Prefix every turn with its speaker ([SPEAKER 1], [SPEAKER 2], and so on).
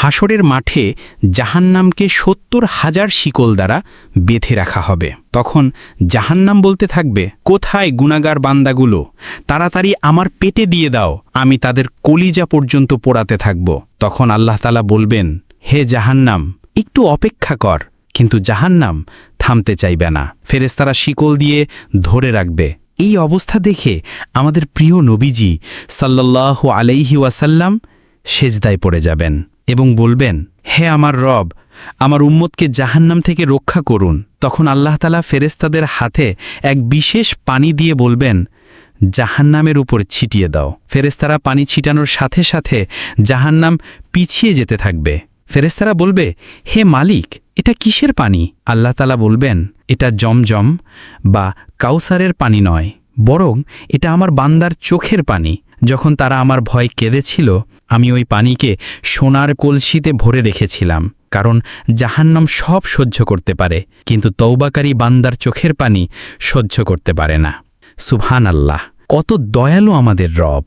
[SPEAKER 1] হাসরের মাঠে জাহান্নামকে ৭০,০০০ শিকল দ্বারা বেঁধে রাখা হবে। তখন জাহান্নাম বলতে থাকবে, কোথায় গুনাহগার বান্দাগুলো, তাড়াতাড়ি আমার পেটে দিয়ে দাও, আমি তাদের কলিজা পর্যন্ত পোড়াতে থাকব। তখন আল্লাহ তাআলা বলবেন, হে জাহান্নাম, একটু অপেক্ষা কর। কিন্তু জাহান্নাম থামতে চাইবে না, ফেরেশতারা শিকল দিয়ে ধরে রাখবে। এই অবস্থা দেখে আমাদের প্রিয় নবীজি সাল্লাল্লাহু আলাইহি ওয়াসাল্লাম সেজদায় পড়ে যাবেন এবং বলবেন, হে আমার রব, আমার উম্মতকে জাহান্নাম থেকে রক্ষা করুন। তখন আল্লাহ তাআলা ফেরেশতাদের হাতে এক বিশেষ পানি দিয়ে বলবেন, জাহান্নামের উপর ছিটিয়ে দাও। ফেরেশতারা পানি ছিটানোর সাথে সাথে জাহান্নাম পিছিয়ে যেতে থাকবে। ফেরেশতারা বলবে, হে মালিক, এটা কিসের পানি? আল্লাহ তাআলা বলবেন, এটা জমজম বা কাউসারের পানি নয়, বরং এটা আমার বান্দার চোখের পানি। যখন তারা আমার ভয় কেঁদেছিল, আমি ওই পানিকে সোনার কলসিতে ভরে রেখেছিলাম, কারণ জাহান্নাম সব সহ্য করতে পারে, কিন্তু তওবাকারী বান্দার চোখের পানি সহ্য করতে পারে না। সুবহানাল্লাহ, কত দয়ালু আমাদের রব।